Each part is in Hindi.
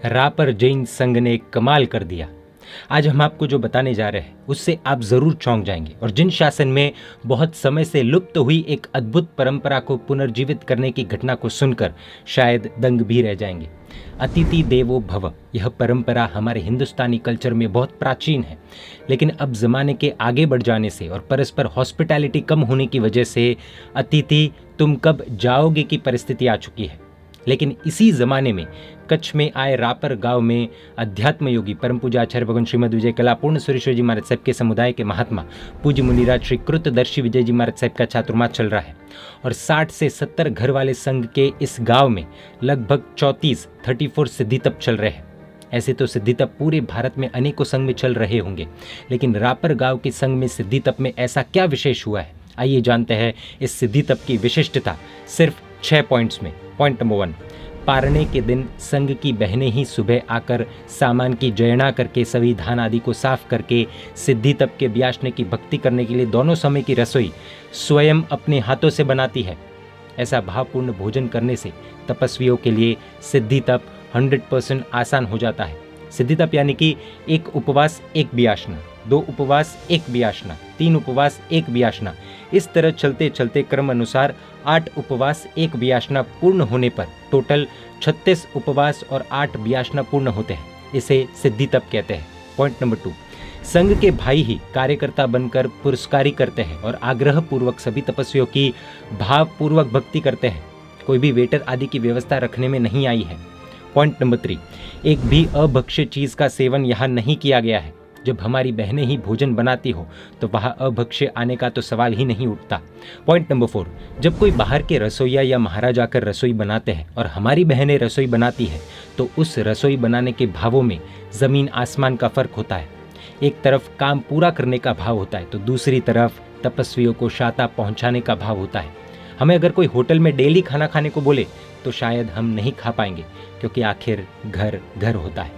रापर जैन संघ ने कमाल कर दिया। आज हम आपको जो बताने जा रहे हैं उससे आप जरूर चौंक जाएंगे और जिन शासन में बहुत समय से लुप्त हुई एक अद्भुत परंपरा को पुनर्जीवित करने की घटना को सुनकर शायद दंग भी रह जाएंगे। अतिथि देवो भव, यह परंपरा हमारे हिंदुस्तानी कल्चर में बहुत प्राचीन है, लेकिन अब ज़माने के आगे बढ़ जाने से और परस्पर हॉस्पिटैलिटी कम होने की वजह से अतिथि तुम कब जाओगे की परिस्थिति आ चुकी है। लेकिन इसी ज़माने में कच्छ में आए रापर गांव में अध्यात्म योगी परम पूजा आचार्य भगवान श्रीमद विजय कला पूर्ण सुरेश्वर जी महाराज साहब के समुदाय के महात्मा पूज्य मुनिराज श्री कृतदर्शी विजय जी महाराज साहब का चातुर्मास चल रहा है और 60 से 70 घर वाले संघ के इस गांव में लगभग 34 सिद्धि तप चल रहे हैं। ऐसे तो सिद्धि तप पूरे भारत में अनेकों संघ में चल रहे होंगे, लेकिन रापर गांव के संघ में सिद्धि तप में ऐसा क्या विशेष हुआ है, आइए जानते हैं इस सिद्धि तप की विशिष्टता सिर्फ 6 पॉइंट्स में। पॉइंट नंबर 1, पारने के दिन संघ की बहनें ही सुबह आकर सामान की जयना करके सभी धान आदि को साफ करके सिद्धि तप के व्यासने की भक्ति करने के लिए दोनों समय की रसोई स्वयं अपने हाथों से बनाती है। ऐसा भावपूर्ण भोजन करने से तपस्वियों के लिए सिद्धि तप 100% आसान हो जाता है। सिद्धि तप यानी कि 1 उपवास 1 व्यासना, 2 उपवास 1 व्यासना, 3 उपवास 1 व्यासना, इस तरह चलते चलते क्रम अनुसार 8 उपवास 1 व्यासना पूर्ण होने पर टोटल 36 उपवास और 8 व्यासना पूर्ण होते हैं। इसे सिद्धि तप कहते हैं। पॉइंट नंबर 2, संघ के भाई ही कार्यकर्ता बनकर पुरस्कारी करते हैं और आग्रह पूर्वक सभी तपस्वियों की भावपूर्वक भक्ति करते हैं। कोई भी वेटर आदि की व्यवस्था रखने में नहीं आई है। पॉइंट नंबर 3, एक भी अभक्ष्य चीज का सेवन यहाँ नहीं किया गया है। जब हमारी बहनें ही भोजन बनाती हो तो वहाँ अभक्ष्य आने का तो सवाल ही नहीं उठता। पॉइंट नंबर 4, जब कोई बाहर के रसोइया या महाराज आकर रसोई बनाते हैं और हमारी बहनें रसोई बनाती है तो उस रसोई बनाने के भावों में ज़मीन आसमान का फ़र्क होता है। एक तरफ काम पूरा करने का भाव होता है तो दूसरी तरफ तपस्वियों को शाता पहुँचाने का भाव होता है। हमें अगर कोई होटल में डेली खाना खाने को बोले तो शायद हम नहीं खा पाएंगे, क्योंकि आखिर घर घर होता है।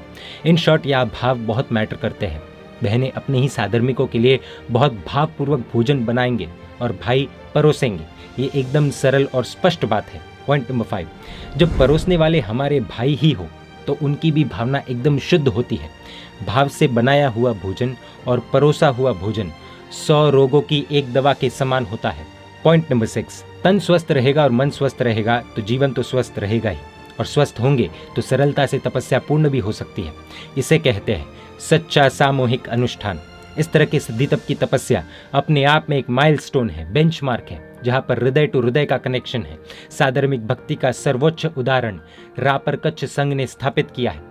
इन शॉर्ट यह भाव बहुत मैटर करते हैं। बहनें अपने ही साधर्मिकों के लिए बहुत भावपूर्वक भोजन बनाएंगे और भाई परोसेंगे। ये एकदम सरल और स्पष्ट बात है। पॉइंट नंबर 5, जब परोसने वाले हमारे भाई ही हो तो उनकी भी भावना एकदम शुद्ध होती है। भाव से बनाया हुआ भोजन और परोसा हुआ भोजन 100 रोगों की एक दवा के समान होता है। पॉइंट नंबर 6, तन स्वस्थ रहेगा और मन स्वस्थ रहेगा तो जीवन तो स्वस्थ रहेगा ही, और स्वस्थ होंगे तो सरलता से तपस्या पूर्ण भी हो सकती है। इसे कहते हैं सच्चा सामूहिक अनुष्ठान। इस तरह के सिद्धि तप की तपस्या अपने आप में एक माइलस्टोन है, बेंचमार्क है, जहाँ पर हृदय टू हृदय का कनेक्शन है। साधर्मिक भक्ति का सर्वोच्च उदाहरण रापर कच्छ संघ ने स्थापित किया है।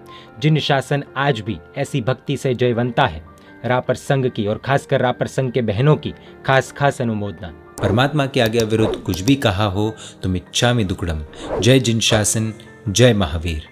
जिन शासन आज भी ऐसी भक्ति से जयवंता है, रापर संघ की और खासकर रापर संघ के बहनों की खास अनुमोदना। परमात्मा के आज्ञा विरुद्ध कुछ भी कहा हो तो मिच्छामि दुक्कडम। जय जिन शासन, जय महावीर।